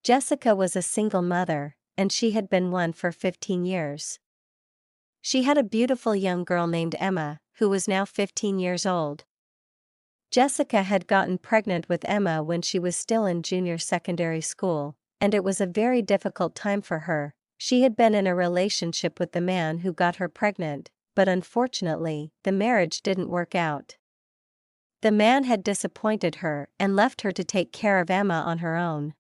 Jessica was a single mother, and she had been one for 15 years. She had a beautiful young girl named Emma, who was now 15 years old. Jessica had gotten pregnant with Emma when she was still in junior secondary school, and it was a very difficult time for her. She had been in a relationship with the man who got her pregnant, but unfortunately, the marriage didn't work out. The man had disappointed her and left her to take care of Emma on her own.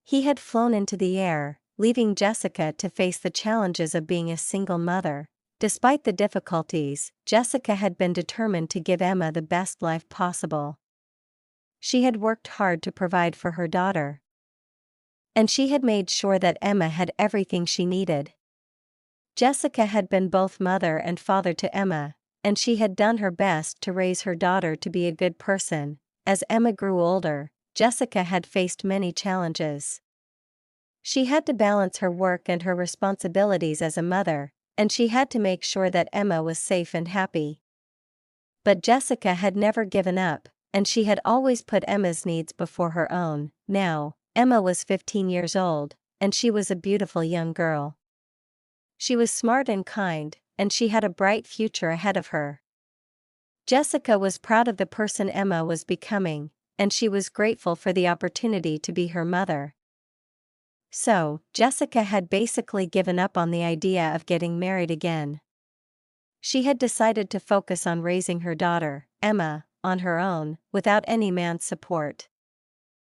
He had flown into the air, leaving Jessica to face the challenges of being a single mother. Despite the difficulties, Jessica had been determined to give Emma the best life possible. She had worked hard to provide for her daughter. And she had made sure that Emma had everything she needed. Jessica had been both mother and father to Emma, and she had done her best to raise her daughter to be a good person. As Emma grew older, Jessica had faced many challenges. She had to balance her work and her responsibilities as a mother, and she had to make sure that Emma was safe and happy. But Jessica had never given up, and she had always put Emma's needs before her own. Now, Emma was 15 years old, and she was a beautiful young girl. She was smart and kind, and she had a bright future ahead of her. Jessica was proud of the person Emma was becoming, and she was grateful for the opportunity to be her mother. So, Jessica had basically given up on the idea of getting married again. She had decided to focus on raising her daughter, Emma, on her own, without any man's support.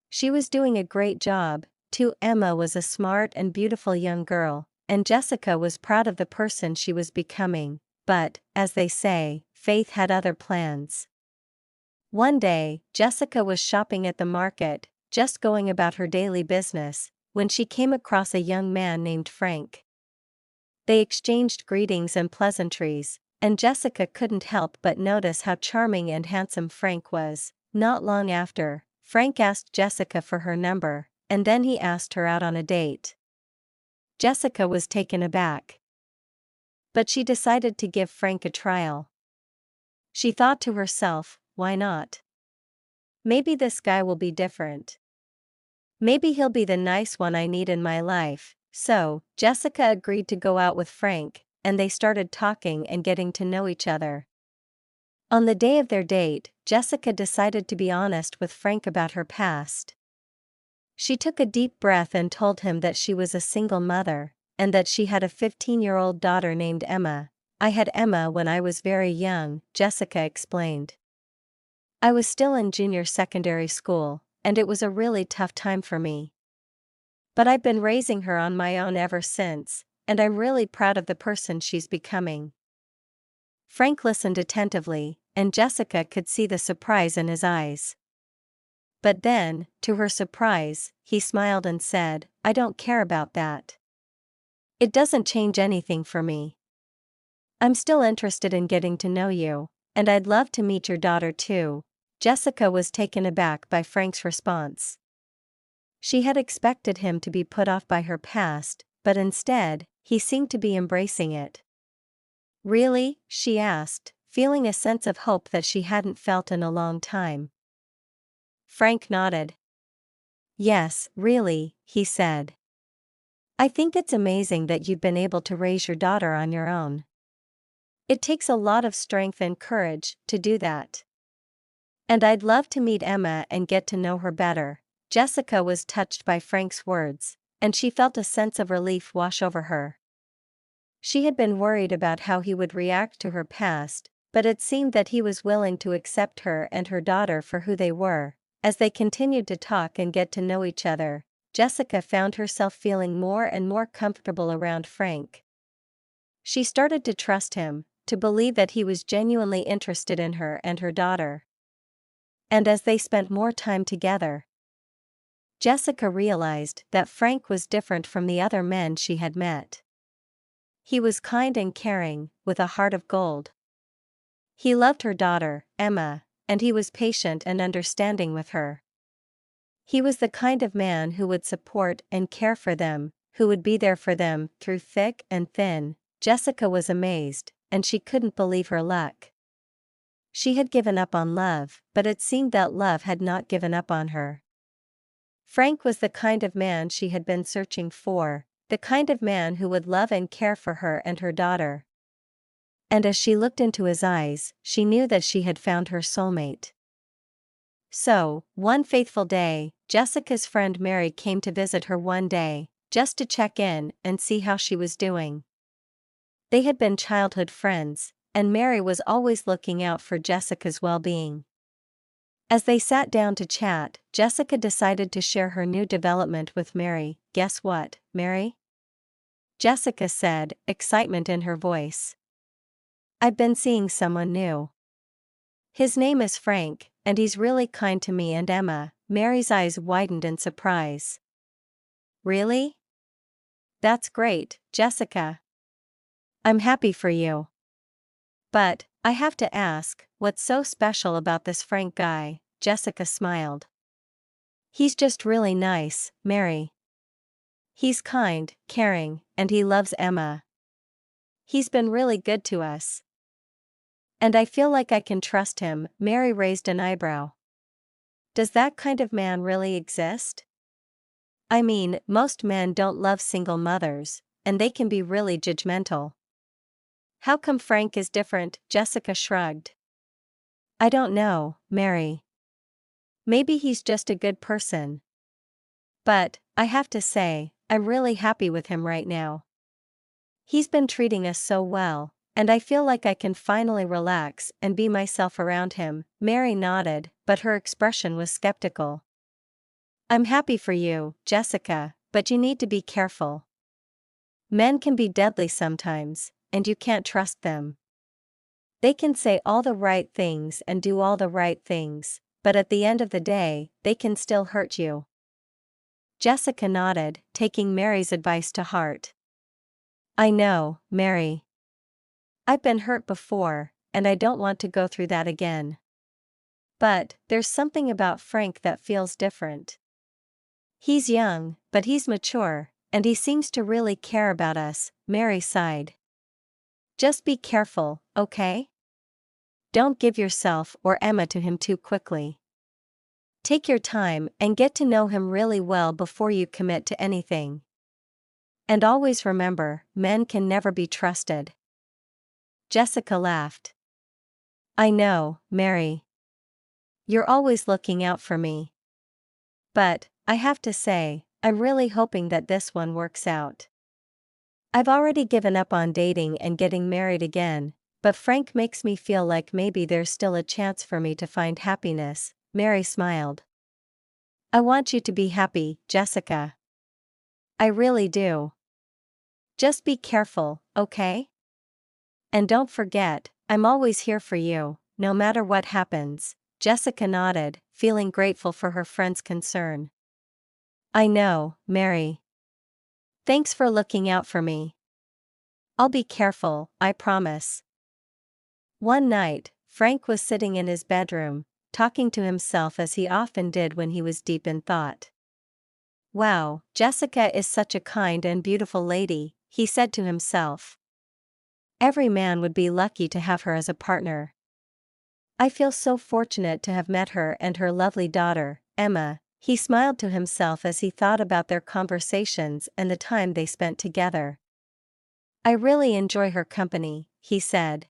She was doing a great job, too. Emma was a smart and beautiful young girl, and Jessica was proud of the person she was becoming, but, as they say, faith had other plans. One day, Jessica was shopping at the market, just going about her daily business, when she came across a young man named Frank. They exchanged greetings and pleasantries, and Jessica couldn't help but notice how charming and handsome Frank was. Not long after, Frank asked Jessica for her number, and then he asked her out on a date. Jessica was taken aback. But she decided to give Frank a trial. She thought to herself, why not? Maybe this guy will be different. Maybe he'll be the nice one I need in my life. So, Jessica agreed to go out with Frank, and they started talking and getting to know each other. On the day of their date, Jessica decided to be honest with Frank about her past. She took a deep breath and told him that she was a single mother, and that she had a 15-year-old daughter named Emma. I had Emma when I was very young, Jessica explained. I was still in junior secondary school, and it was a really tough time for me. But I've been raising her on my own ever since, and I'm really proud of the person she's becoming. Frank listened attentively, and Jessica could see the surprise in his eyes. But then, to her surprise, he smiled and said, I don't care about that. It doesn't change anything for me. I'm still interested in getting to know you, and I'd love to meet your daughter too. Jessica was taken aback by Frank's response. She had expected him to be put off by her past, but instead, he seemed to be embracing it. Really? She asked, feeling a sense of hope that she hadn't felt in a long time. Frank nodded. Yes, really, he said. I think it's amazing that you've been able to raise your daughter on your own. It takes a lot of strength and courage to do that. And I'd love to meet Emma and get to know her better. Jessica was touched by Frank's words, and she felt a sense of relief wash over her. She had been worried about how he would react to her past, but it seemed that he was willing to accept her and her daughter for who they were. As they continued to talk and get to know each other, Jessica found herself feeling more and more comfortable around Frank. She started to trust him, to believe that he was genuinely interested in her and her daughter. And as they spent more time together, Jessica realized that Frank was different from the other men she had met. He was kind and caring, with a heart of gold. He loved her daughter, Emma, and he was patient and understanding with her. He was the kind of man who would support and care for them, who would be there for them through thick and thin. Jessica was amazed, and she couldn't believe her luck. She had given up on love, but it seemed that love had not given up on her. Frank was the kind of man she had been searching for, the kind of man who would love and care for her and her daughter. And as she looked into his eyes, she knew that she had found her soulmate. So, one faithful day, Jessica's friend Mary came to visit her one day, just to check in and see how she was doing. They had been childhood friends, and Mary was always looking out for Jessica's well-being. As they sat down to chat, Jessica decided to share her new development with Mary. "Guess what, Mary?" Jessica said, excitement in her voice. "I've been seeing someone new. His name is Frank, and he's really kind to me and Emma." Mary's eyes widened in surprise. "Really? That's great, Jessica. I'm happy for you. But, I have to ask, what's so special about this Frank guy?" Jessica smiled. "He's just really nice, Mary. He's kind, caring, and he loves Emma. He's been really good to us. And I feel like I can trust him." Mary raised an eyebrow. "Does that kind of man really exist? I mean, most men don't love single mothers, and they can be really judgmental." "How come Frank is different?" Jessica shrugged. "I don't know, Mary. Maybe he's just a good person. But, I have to say, I'm really happy with him right now. He's been treating us so well, and I feel like I can finally relax and be myself around him." Mary nodded, but her expression was skeptical. "I'm happy for you, Jessica, but you need to be careful. Men can be deadly sometimes, and you can't trust them. They can say all the right things and do all the right things, but at the end of the day, they can still hurt you." Jessica nodded, taking Mary's advice to heart. "I know, Mary. I've been hurt before, and I don't want to go through that again. But, there's something about Frank that feels different. He's young, but he's mature, and he seems to really care about us." Mary sighed. "Just be careful, okay? Don't give yourself or Emma to him too quickly. Take your time and get to know him really well before you commit to anything. And always remember, men can never be trusted." Jessica laughed. "I know, Mary. You're always looking out for me. But, I have to say, I'm really hoping that this one works out. I've already given up on dating and getting married again, but Frank makes me feel like maybe there's still a chance for me to find happiness." Mary smiled. "I want you to be happy, Jessica. I really do. Just be careful, okay? And don't forget, I'm always here for you, no matter what happens." Jessica nodded, feeling grateful for her friend's concern. "I know, Mary. Thanks for looking out for me. I'll be careful, I promise." One night, Frank was sitting in his bedroom, talking to himself as he often did when he was deep in thought. "Wow, Jessica is such a kind and beautiful lady," he said to himself. "Every man would be lucky to have her as a partner. I feel so fortunate to have met her and her lovely daughter, Emma." He smiled to himself as he thought about their conversations and the time they spent together. "I really enjoy her company," he said.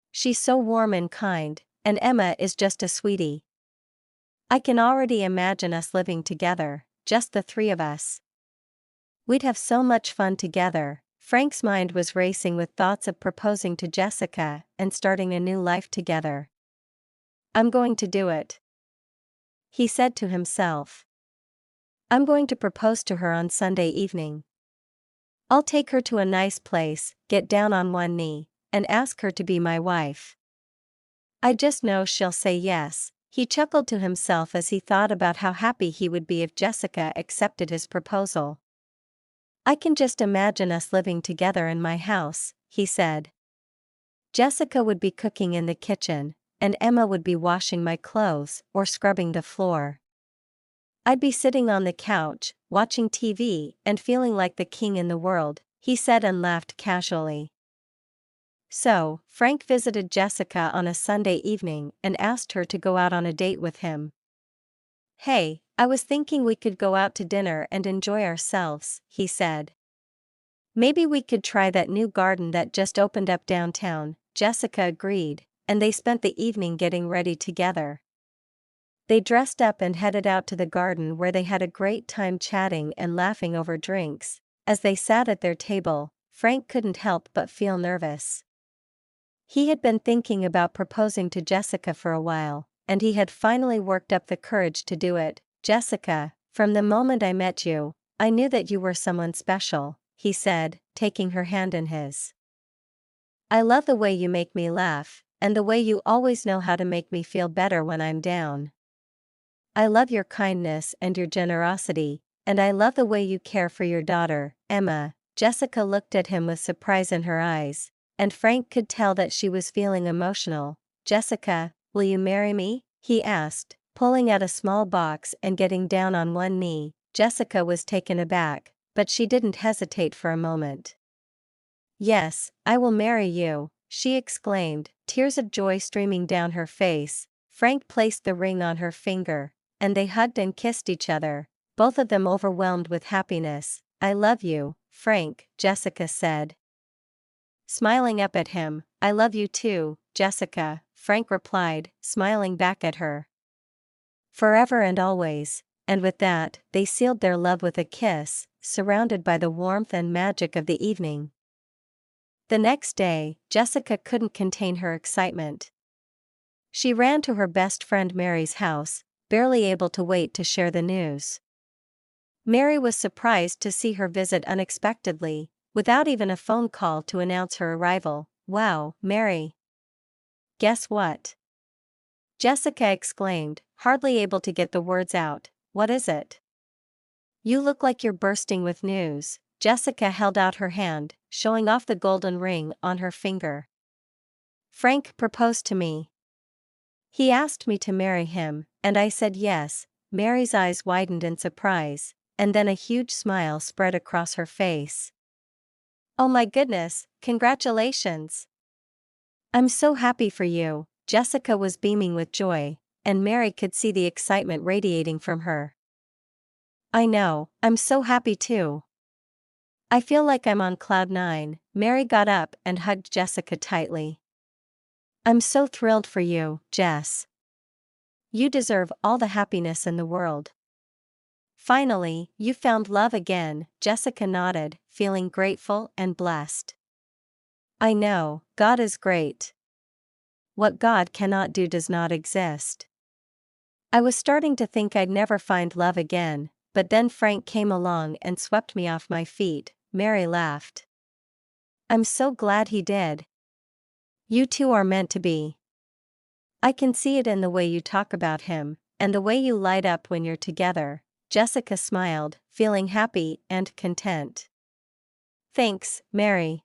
"She's so warm and kind, and Emma is just a sweetie. I can already imagine us living together, just the three of us. We'd have so much fun together." Frank's mind was racing with thoughts of proposing to Jessica and starting a new life together. "I'm going to do it," he said to himself. "I'm going to propose to her on Sunday evening. I'll take her to a nice place, get down on one knee, and ask her to be my wife. I just know she'll say yes." He chuckled to himself as he thought about how happy he would be if Jessica accepted his proposal. "I can just imagine us living together in my house," he said. "Jessica would be cooking in the kitchen, and Emma would be washing my clothes or scrubbing the floor. I'd be sitting on the couch, watching TV and feeling like the king in the world," he said and laughed casually. So, Frank visited Jessica on a Sunday evening and asked her to go out on a date with him. "Hey, I was thinking we could go out to dinner and enjoy ourselves, he said. Maybe we could try that new garden that just opened up downtown, Jessica agreed, and they spent the evening getting ready together. They dressed up and headed out to the garden where they had a great time chatting and laughing over drinks. As they sat at their table, Frank couldn't help but feel nervous. He had been thinking about proposing to Jessica for a while, and he had finally worked up the courage to do it. Jessica, from the moment I met you, I knew that you were someone special, he said, taking her hand in his. I love the way you make me laugh, and the way you always know how to make me feel better when I'm down. I love your kindness and your generosity, and I love the way you care for your daughter, Emma. Jessica looked at him with surprise in her eyes, and Frank could tell that she was feeling emotional. Jessica, will you marry me? He asked, pulling out a small box and getting down on one knee. Jessica was taken aback, but she didn't hesitate for a moment. Yes, I will marry you, she exclaimed, tears of joy streaming down her face. Frank placed the ring on her finger, and they hugged and kissed each other, both of them overwhelmed with happiness. I love you, Frank, Jessica said. Smiling up at him, I love you too, Jessica, Frank replied, smiling back at her. Forever and always, and with that, they sealed their love with a kiss, surrounded by the warmth and magic of the evening. The next day, Jessica couldn't contain her excitement. She ran to her best friend Mary's house, barely able to wait to share the news. Mary was surprised to see her visit unexpectedly, without even a phone call to announce her arrival. Wow, Mary! Guess what? Jessica exclaimed, hardly able to get the words out. What is it? You look like you're bursting with news. Jessica held out her hand, showing off the golden ring on her finger. Frank proposed to me. He asked me to marry him, and I said yes. Mary's eyes widened in surprise, and then a huge smile spread across her face. Oh my goodness, congratulations! I'm so happy for you. Jessica was beaming with joy, and Mary could see the excitement radiating from her. I know, I'm so happy too. I feel like I'm on cloud nine. Mary got up and hugged Jessica tightly. I'm so thrilled for you, Jess. You deserve all the happiness in the world. Finally, you found love again, Jessica nodded, feeling grateful and blessed. I know, God is great. What God cannot do does not exist. I was starting to think I'd never find love again, but then Frank came along and swept me off my feet. Mary laughed. I'm so glad he did. You two are meant to be. I can see it in the way you talk about him, and the way you light up when you're together. Jessica smiled, feeling happy and content. Thanks, Mary.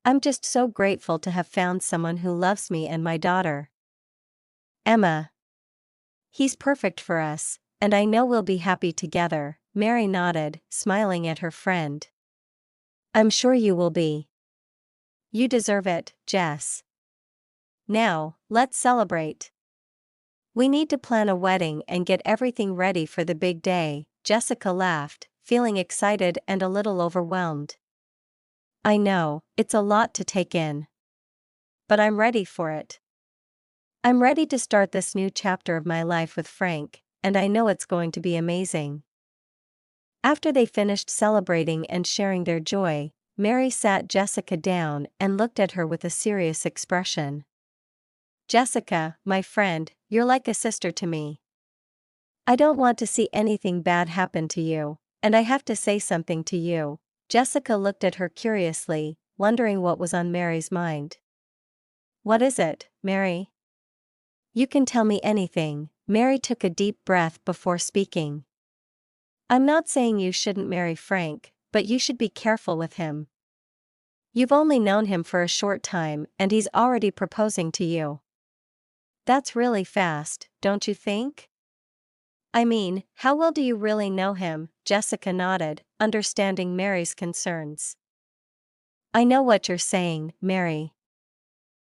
I'm just so grateful to have found someone who loves me and my daughter. Emma. He's perfect for us, and I know we'll be happy together. Mary nodded, smiling at her friend. I'm sure you will be. You deserve it, Jess. Now, let's celebrate. We need to plan a wedding and get everything ready for the big day. Jessica laughed, feeling excited and a little overwhelmed. I know, it's a lot to take in. But I'm ready for it. I'm ready to start this new chapter of my life with Frank, and I know it's going to be amazing. After they finished celebrating and sharing their joy, Mary sat Jessica down and looked at her with a serious expression. Jessica, my friend, you're like a sister to me. I don't want to see anything bad happen to you, and I have to say something to you. Jessica looked at her curiously, wondering what was on Mary's mind. What is it, Mary? You can tell me anything. Mary took a deep breath before speaking. I'm not saying you shouldn't marry Frank, but you should be careful with him. You've only known him for a short time and he's already proposing to you. That's really fast, don't you think? I mean, how well do you really know him? Jessica nodded, understanding Mary's concerns. I know what you're saying, Mary.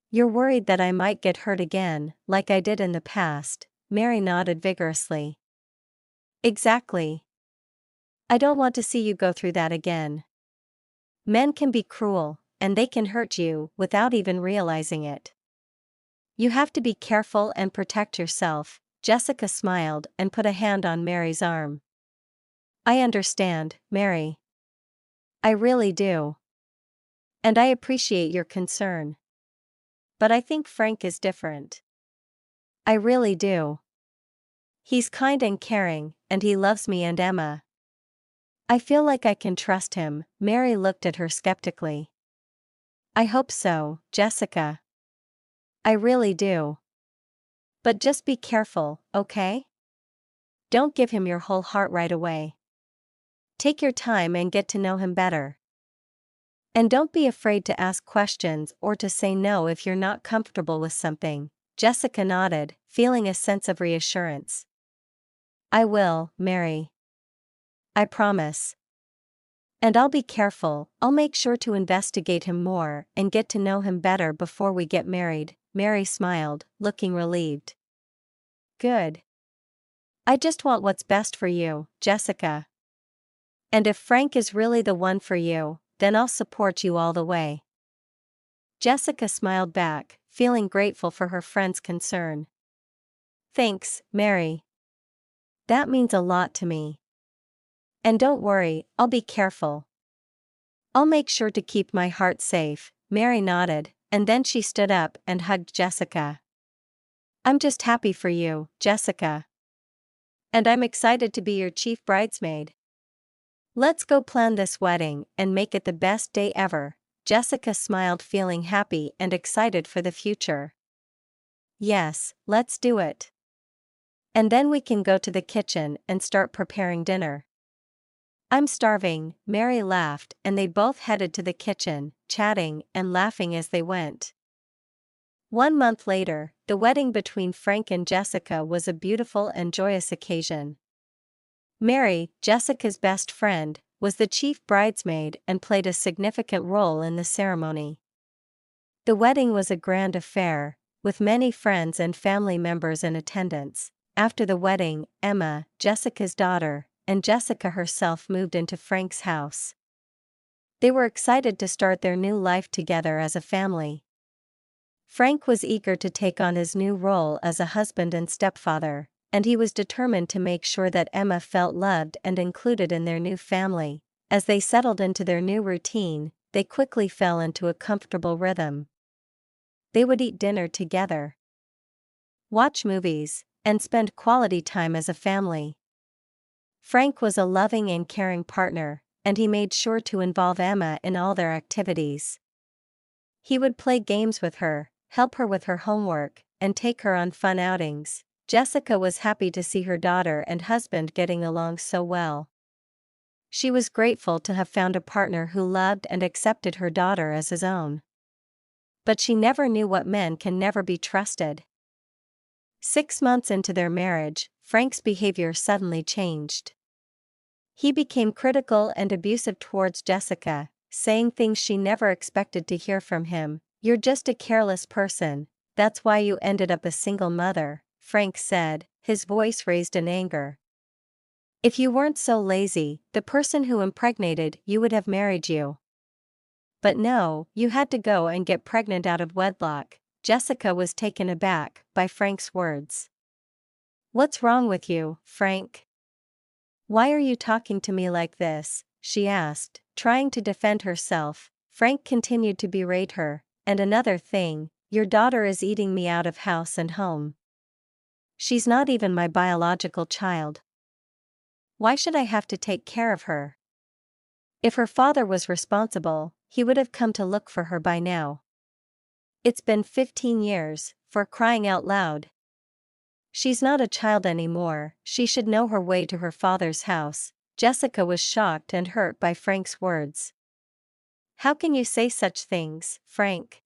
You're worried that I might get hurt again, like I did in the past. Mary nodded vigorously. Exactly. I don't want to see you go through that again. Men can be cruel, and they can hurt you without even realizing it. You have to be careful and protect yourself. Jessica smiled and put a hand on Mary's arm. I understand, Mary. I really do. And I appreciate your concern. But I think Frank is different. I really do. He's kind and caring, and he loves me and Emma. I feel like I can trust him. Mary looked at her skeptically. I hope so, Jessica. I really do. But just be careful, okay? Don't give him your whole heart right away. Take your time and get to know him better. And don't be afraid to ask questions or to say no if you're not comfortable with something. Jessica nodded, feeling a sense of reassurance. I will, Mary. I promise. And I'll be careful. I'll make sure to investigate him more and get to know him better before we get married. Mary smiled, looking relieved. Good. I just want what's best for you, Jessica. And if Frank is really the one for you, then I'll support you all the way. Jessica smiled back, feeling grateful for her friend's concern. Thanks, Mary. That means a lot to me. And don't worry, I'll be careful. I'll make sure to keep my heart safe. Mary nodded, and then she stood up and hugged Jessica. I'm just happy for you, Jessica. And I'm excited to be your chief bridesmaid. Let's go plan this wedding and make it the best day ever. Jessica smiled, feeling happy and excited for the future. Yes, let's do it. And then we can go to the kitchen and start preparing dinner. I'm starving, Mary laughed, and they both headed to the kitchen, chatting and laughing as they went. 1 month later, the wedding between Frank and Jessica was a beautiful and joyous occasion. Mary, Jessica's best friend, was the chief bridesmaid and played a significant role in the ceremony. The wedding was a grand affair, with many friends and family members in attendance. After the wedding, Emma, Jessica's daughter, and Jessica herself moved into Frank's house. They were excited to start their new life together as a family. Frank was eager to take on his new role as a husband and stepfather, and he was determined to make sure that Emma felt loved and included in their new family. As they settled into their new routine, they quickly fell into a comfortable rhythm. They would eat dinner together, watch movies, and spend quality time as a family. Frank was a loving and caring partner, and he made sure to involve Emma in all their activities. He would play games with her, help her with her homework, and take her on fun outings. Jessica was happy to see her daughter and husband getting along so well. She was grateful to have found a partner who loved and accepted her daughter as his own. But she never knew what men can never be trusted. 6 months into their marriage, Frank's behavior suddenly changed. He became critical and abusive towards Jessica, saying things she never expected to hear from him. You're just a careless person, that's why you ended up a single mother, Frank said, his voice raised in anger. If you weren't so lazy, the person who impregnated you would have married you. But no, you had to go and get pregnant out of wedlock. Jessica was taken aback by Frank's words. What's wrong with you, Frank? Why are you talking to me like this? She asked, trying to defend herself. Frank continued to berate her. And another thing, your daughter is eating me out of house and home. She's not even my biological child. Why should I have to take care of her? If her father was responsible, he would have come to look for her by now. It's been 15 years, for crying out loud. She's not a child anymore, she should know her way to her father's house. Jessica was shocked and hurt by Frank's words. How can you say such things, Frank?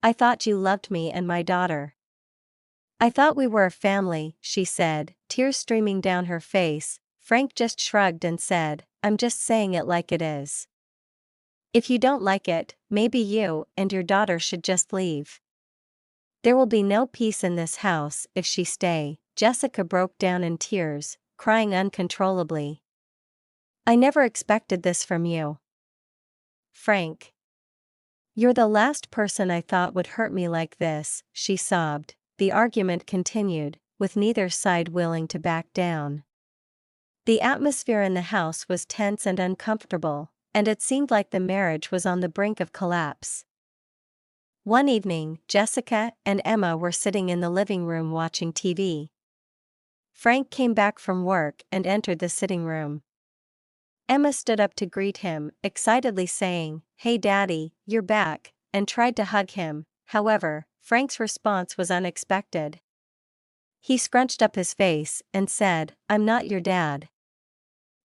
I thought you loved me and my daughter. I thought we were a family, she said, tears streaming down her face. Frank just shrugged and said, I'm just saying it like it is. If you don't like it, maybe you and your daughter should just leave. There will be no peace in this house if she stay. Jessica broke down in tears, crying uncontrollably. "I never expected this from you, Frank. You're the last person I thought would hurt me like this," she sobbed. The argument continued, with neither side willing to back down. The atmosphere in the house was tense and uncomfortable, and it seemed like the marriage was on the brink of collapse. One evening, Jessica and Emma were sitting in the living room watching TV. Frank came back from work and entered the sitting room. Emma stood up to greet him, excitedly saying, "Hey Daddy, you're back," and tried to hug him. However, Frank's response was unexpected. He scrunched up his face and said, "I'm not your dad.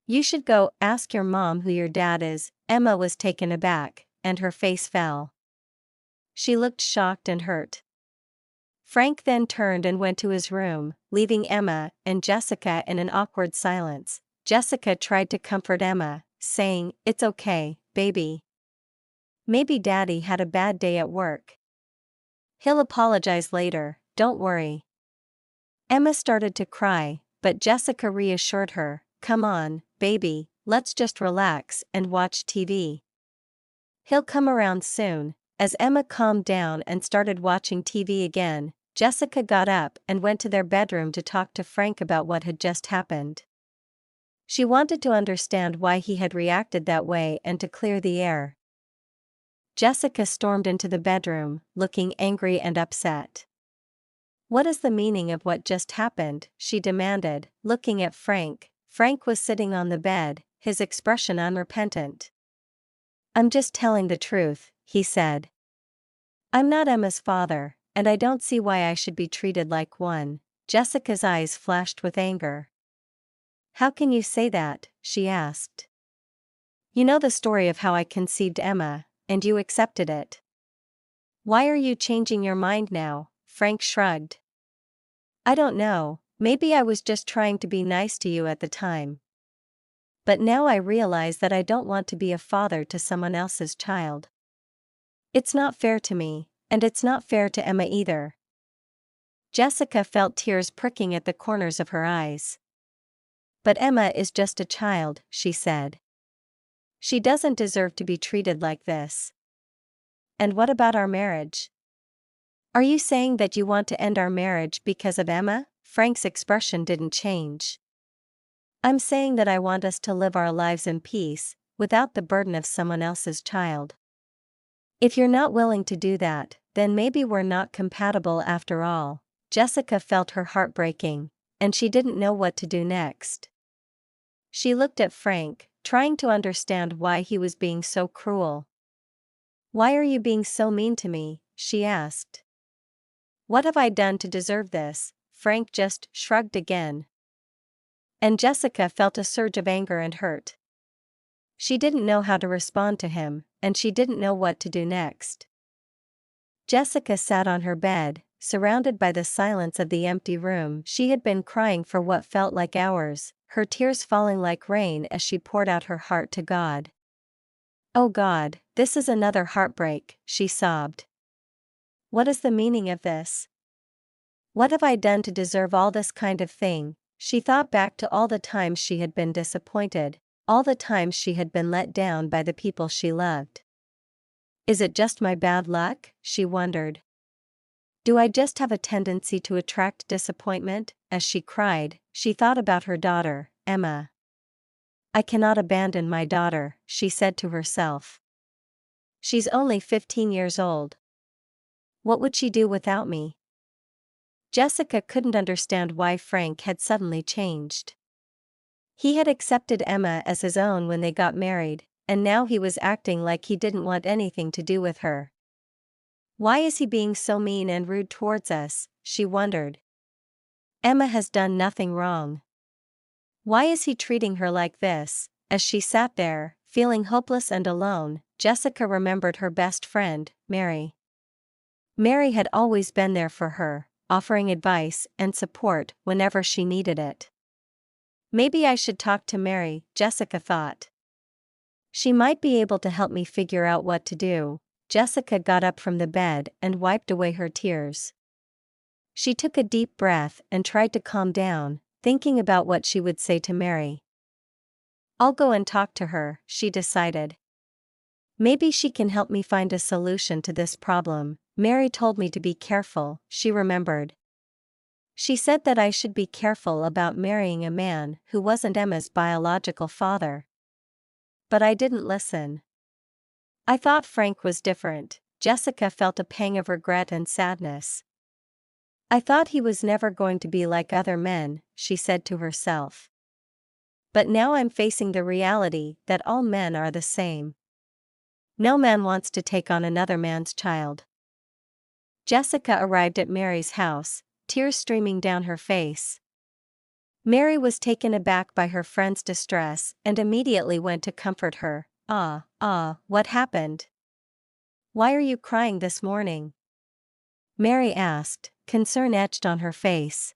You should go ask your mom who your dad is." Emma was taken aback, and her face fell. She looked shocked and hurt. Frank then turned and went to his room, leaving Emma and Jessica in an awkward silence. Jessica tried to comfort Emma, saying, "It's okay, baby. Maybe Daddy had a bad day at work. He'll apologize later, don't worry." Emma started to cry, but Jessica reassured her, "Come on, baby, let's just relax and watch TV. He'll come around soon." As Emma calmed down and started watching TV again, Jessica got up and went to their bedroom to talk to Frank about what had just happened. She wanted to understand why he had reacted that way and to clear the air. Jessica stormed into the bedroom, looking angry and upset. "What is the meaning of what just happened?" she demanded, looking at Frank. Frank was sitting on the bed, his expression unrepentant. "I'm just telling the truth," he said. "I'm not Emma's father, and I don't see why I should be treated like one." Jessica's eyes flashed with anger. "How can you say that?" she asked. "You know the story of how I conceived Emma, and you accepted it. Why are you changing your mind now?" Frank shrugged. "I don't know, maybe I was just trying to be nice to you at the time. But now I realize that I don't want to be a father to someone else's child. It's not fair to me, and it's not fair to Emma either." Jessica felt tears pricking at the corners of her eyes. "But Emma is just a child," she said. "She doesn't deserve to be treated like this." "And what about our marriage? Are you saying that you want to end our marriage because of Emma?" Frank's expression didn't change. "I'm saying that I want us to live our lives in peace, without the burden of someone else's child. If you're not willing to do that, then maybe we're not compatible after all." Jessica felt her heart breaking, and she didn't know what to do next. She looked at Frank, trying to understand why he was being so cruel. "Why are you being so mean to me?" she asked. "What have I done to deserve this?" Frank just shrugged again. And Jessica felt a surge of anger and hurt. She didn't know how to respond to him, and she didn't know what to do next. Jessica sat on her bed, surrounded by the silence of the empty room. She had been crying for what felt like hours, her tears falling like rain as she poured out her heart to God. "Oh God, this is another heartbreak," she sobbed. "What is the meaning of this? What have I done to deserve all this kind of thing?" She thought back to all the times she had been disappointed, all the times she had been let down by the people she loved. "Is it just my bad luck?" she wondered. "Do I just have a tendency to attract disappointment?" As she cried, she thought about her daughter, Emma. "I cannot abandon my daughter," she said to herself. "She's only 15 years old. What would she do without me?" Jessica couldn't understand why Frank had suddenly changed. He had accepted Emma as his own when they got married, and now he was acting like he didn't want anything to do with her. "Why is he being so mean and rude towards us?" she wondered. "Emma has done nothing wrong. Why is he treating her like this?" As she sat there, feeling hopeless and alone, Jessica remembered her best friend, Mary. Mary had always been there for her, offering advice and support whenever she needed it. "Maybe I should talk to Mary," Jessica thought. "She might be able to help me figure out what to do." Jessica got up from the bed and wiped away her tears. She took a deep breath and tried to calm down, thinking about what she would say to Mary. I'll go and talk to her, she decided. Maybe she can help me find a solution to this problem. Mary told me to be careful, she remembered. She said that I should be careful about marrying a man who wasn't Emma's biological father. But I didn't listen. I thought Frank was different. Jessica felt a pang of regret and sadness. I thought he was never going to be like other men, she said to herself. But now I'm facing the reality that all men are the same. No man wants to take on another man's child. Jessica arrived at Mary's house, tears streaming down her face. Mary was taken aback by her friend's distress and immediately went to comfort her. What happened? Why are you crying this morning? Mary asked, concern etched on her face.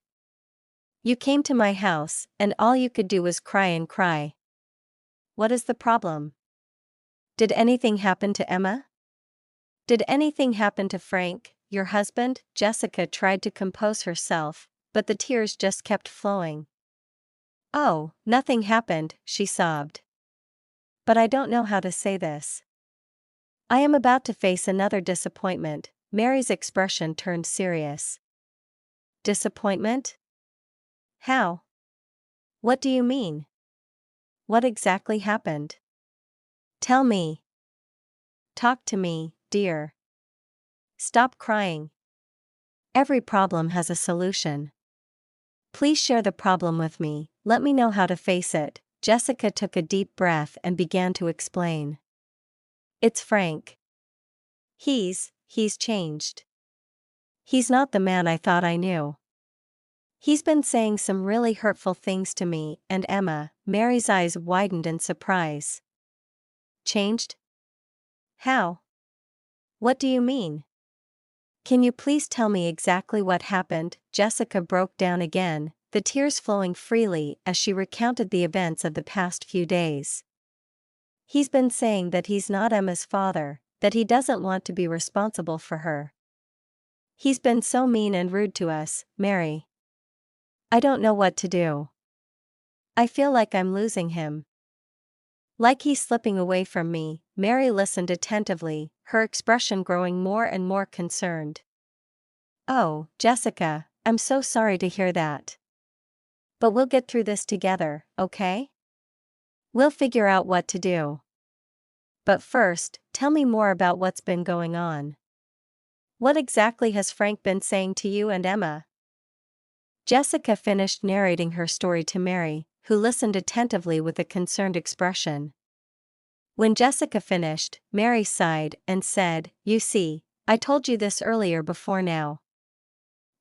You came to my house, and all you could do was cry and cry. What is the problem? Did anything happen to Emma? Did anything happen to Frank, your husband? Jessica tried to compose herself, but the tears just kept flowing. Oh, nothing happened, she sobbed. But I don't know how to say this. I am about to face another disappointment. Mary's expression turned serious. Disappointment? How? What do you mean? What exactly happened? Tell me. Talk to me, dear. Stop crying. Every problem has a solution. Please share the problem with me, let me know how to face it. Jessica took a deep breath and began to explain. It's Frank. He's changed. He's not the man I thought I knew. He's been saying some really hurtful things to me and Emma. Mary's eyes widened in surprise. Changed? How? What do you mean? Can you please tell me exactly what happened? Jessica broke down again, the tears flowing freely as she recounted the events of the past few days. He's been saying that he's not Emma's father, that he doesn't want to be responsible for her. He's been so mean and rude to us, Mary. I don't know what to do. I feel like I'm losing him. Like he's slipping away from me. Mary listened attentively, her expression growing more and more concerned. Oh, Jessica, I'm so sorry to hear that. But we'll get through this together, okay? We'll figure out what to do. But first, tell me more about what's been going on. What exactly has Frank been saying to you and Emma? Jessica finished narrating her story to Mary, who listened attentively with a concerned expression. When Jessica finished, Mary sighed and said, You see, I told you this earlier before now.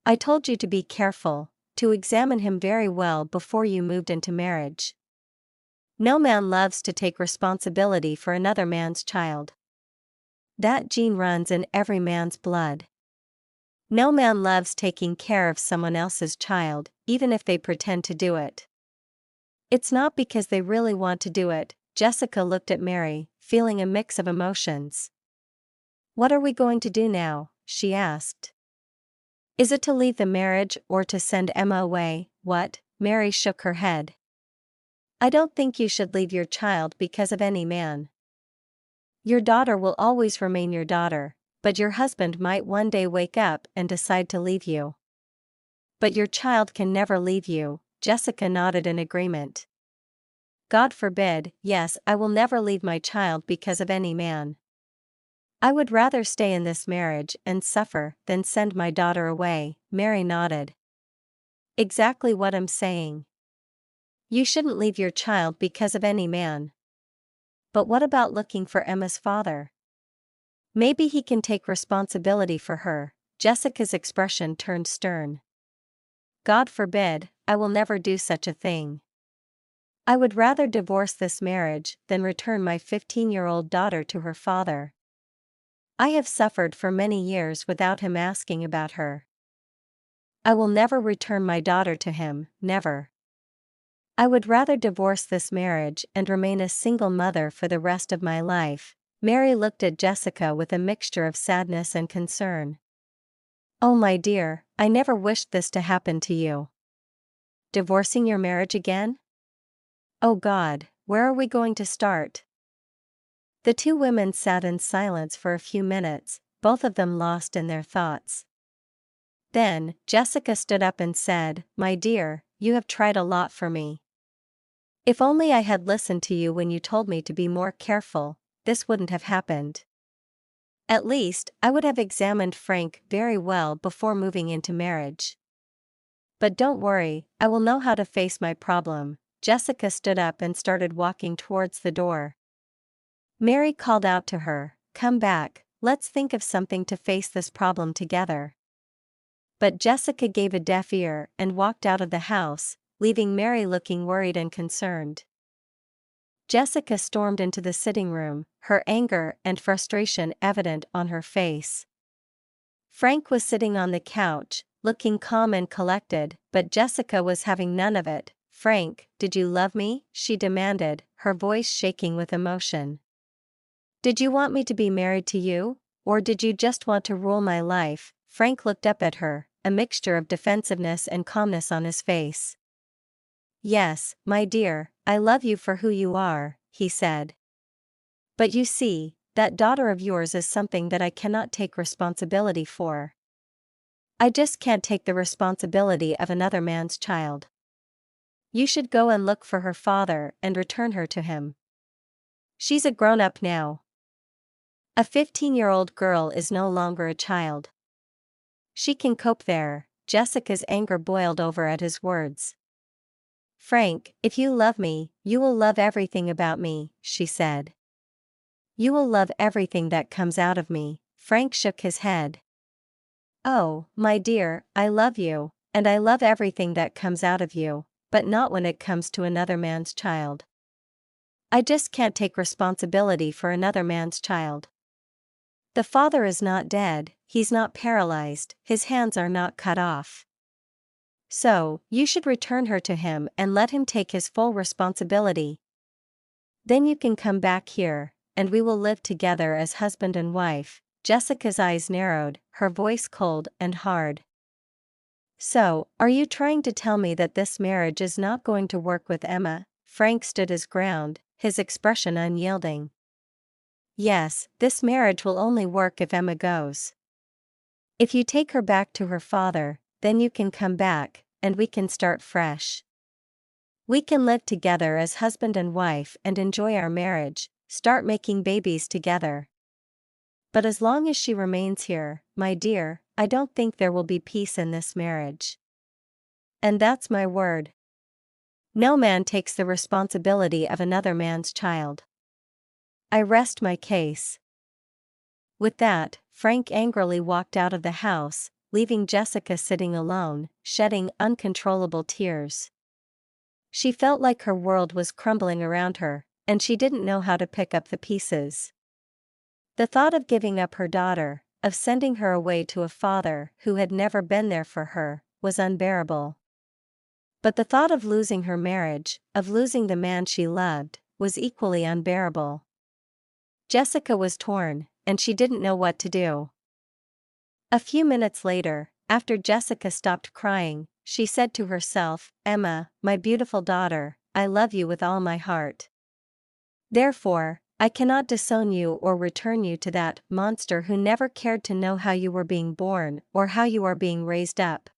I told you to be careful, to examine him very well before you moved into marriage. No man loves to take responsibility for another man's child. That gene runs in every man's blood. No man loves taking care of someone else's child, even if they pretend to do it. It's not because they really want to do it. Jessica looked at Mary, feeling a mix of emotions. What are we going to do now? She asked. Is it to leave the marriage or to send Emma away? What? Mary shook her head. I don't think you should leave your child because of any man. Your daughter will always remain your daughter, but your husband might one day wake up and decide to leave you. But your child can never leave you. Jessica nodded in agreement. God forbid, yes, I will never leave my child because of any man. I would rather stay in this marriage and suffer than send my daughter away. Mary nodded. Exactly what I'm saying. You shouldn't leave your child because of any man. But what about looking for Emma's father? Maybe he can take responsibility for her. Jessica's expression turned stern. God forbid, I will never do such a thing. I would rather divorce this marriage than return my 15-year-old daughter to her father. I have suffered for many years without him asking about her. I will never return my daughter to him, never. I would rather divorce this marriage and remain a single mother for the rest of my life. Mary looked at Jessica with a mixture of sadness and concern. Oh my dear, I never wished this to happen to you. Divorcing your marriage again? Oh God, where are we going to start? The two women sat in silence for a few minutes, both of them lost in their thoughts. Then, Jessica stood up and said, "My dear, you have tried a lot for me. If only I had listened to you when you told me to be more careful, this wouldn't have happened. At least, I would have examined Frank very well before moving into marriage. But don't worry, I will know how to face my problem." Jessica stood up and started walking towards the door. Mary called out to her, "Come back, let's think of something to face this problem together." But Jessica gave a deaf ear and walked out of the house, leaving Mary looking worried and concerned. Jessica stormed into the sitting room, her anger and frustration evident on her face. Frank was sitting on the couch, looking calm and collected, but Jessica was having none of it. "Frank, did you love me?" she demanded, her voice shaking with emotion. "Did you want me to be married to you? Or did you just want to rule my life?" Frank looked up at her, a mixture of defensiveness and calmness on his face. "Yes, my dear, I love you for who you are," he said. "But you see, that daughter of yours is something that I cannot take responsibility for. I just can't take the responsibility of another man's child. You should go and look for her father and return her to him. She's a grown-up now. A 15-year-old girl is no longer a child. She can cope there." Jessica's anger boiled over at his words. "Frank, if you love me, you will love everything about me," she said. "You will love everything that comes out of me." Frank shook his head. "Oh, my dear, I love you, and I love everything that comes out of you, but not when it comes to another man's child. I just can't take responsibility for another man's child. The father is not dead, he's not paralyzed, his hands are not cut off. So, you should return her to him and let him take his full responsibility. Then you can come back here, and we will live together as husband and wife." Jessica's eyes narrowed, her voice cold and hard. "So, are you trying to tell me that this marriage is not going to work with Emma?" Frank stood his ground, his expression unyielding. "Yes, this marriage will only work if Emma goes. If you take her back to her father, then you can come back, and we can start fresh. We can live together as husband and wife and enjoy our marriage, start making babies together. But as long as she remains here, my dear, I don't think there will be peace in this marriage. And that's my word. No man takes the responsibility of another man's child. I rest my case." With that, Frank angrily walked out of the house, leaving Jessica sitting alone, shedding uncontrollable tears. She felt like her world was crumbling around her, and she didn't know how to pick up the pieces. The thought of giving up her daughter, of sending her away to a father who had never been there for her, was unbearable. But the thought of losing her marriage, of losing the man she loved, was equally unbearable. Jessica was torn, and she didn't know what to do. A few minutes later, after Jessica stopped crying, she said to herself, "Emma, my beautiful daughter, I love you with all my heart. Therefore, I cannot disown you or return you to that monster who never cared to know how you were being born or how you are being raised up.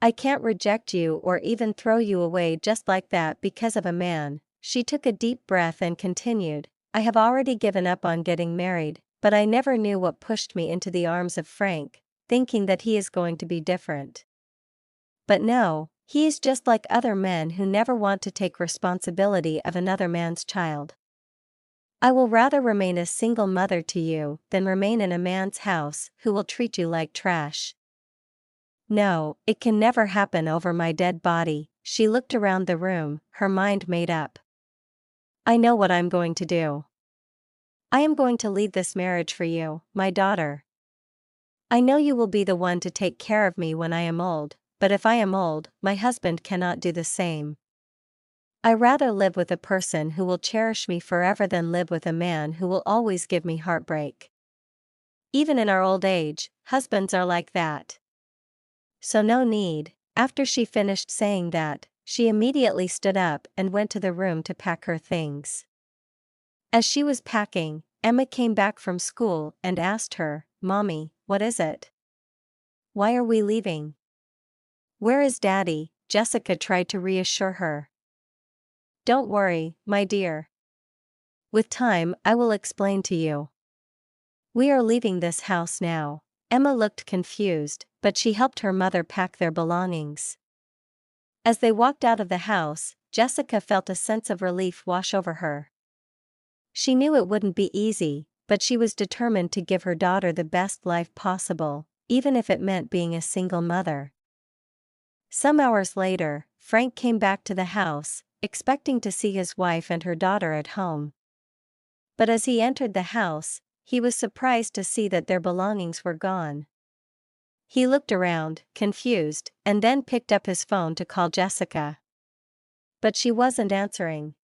I can't reject you or even throw you away just like that because of a man." She took a deep breath and continued, "I have already given up on getting married, but I never knew what pushed me into the arms of Frank, thinking that he is going to be different. But no, he is just like other men who never want to take responsibility of another man's child. I will rather remain a single mother to you than remain in a man's house who will treat you like trash. No, it can never happen over my dead body." She looked around the room, her mind made up. "I know what I'm going to do. I am going to lead this marriage for you, my daughter. I know you will be the one to take care of me when I am old, but if I am old, my husband cannot do the same. I rather live with a person who will cherish me forever than live with a man who will always give me heartbreak. Even in our old age, husbands are like that. So no need, After she finished saying that, she immediately stood up and went to the room to pack her things. As she was packing, Emma came back from school and asked her, "Mommy, what is it? Why are we leaving? Where is Daddy?" Jessica tried to reassure her. "Don't worry, my dear. With time, I will explain to you. We are leaving this house now." Emma looked confused, but she helped her mother pack their belongings. As they walked out of the house, Jessica felt a sense of relief wash over her. She knew it wouldn't be easy, but she was determined to give her daughter the best life possible, even if it meant being a single mother. Some hours later, Frank came back to the house, expecting to see his wife and her daughter at home. But as he entered the house, he was surprised to see that their belongings were gone. He looked around, confused, and then picked up his phone to call Jessica. But she wasn't answering.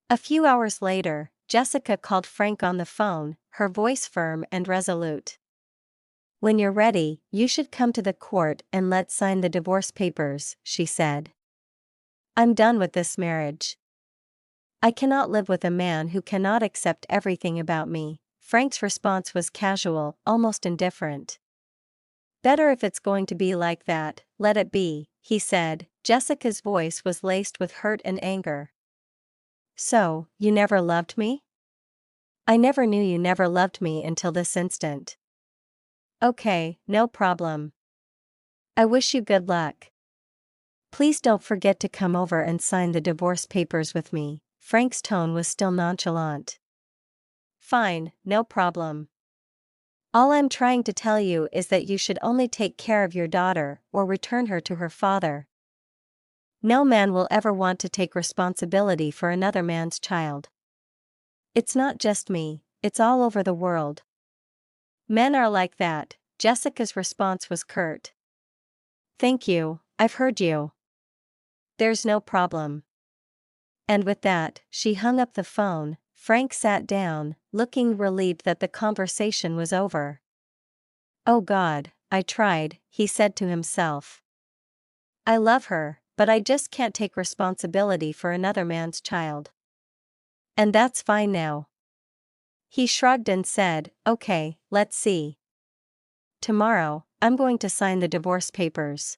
A few hours later, Jessica called Frank on the phone, her voice firm and resolute. "When you're ready, you should come to the court and let's sign the divorce papers," she said. "I'm done with this marriage. I cannot live with a man who cannot accept everything about me." Frank's response was casual, almost indifferent. "Better if it's going to be like that, let it be," he said. Jessica's voice was laced with hurt and anger. "So, you never loved me? I never knew you never loved me until this instant." "Okay, no problem. I wish you good luck. Please don't forget to come over and sign the divorce papers with me." Frank's tone was still nonchalant. "Fine, no problem. All I'm trying to tell you is that you should only take care of your daughter or return her to her father. No man will ever want to take responsibility for another man's child. It's not just me, it's all over the world. Men are like that." Jessica's response was curt. "Thank you, I've heard you. There's no problem." And with that, she hung up the phone. Frank sat down, looking relieved that the conversation was over. "Oh God, I tried," he said to himself. "I love her, but I just can't take responsibility for another man's child. And that's fine now." He shrugged and said, "Okay, let's see. Tomorrow, I'm going to sign the divorce papers."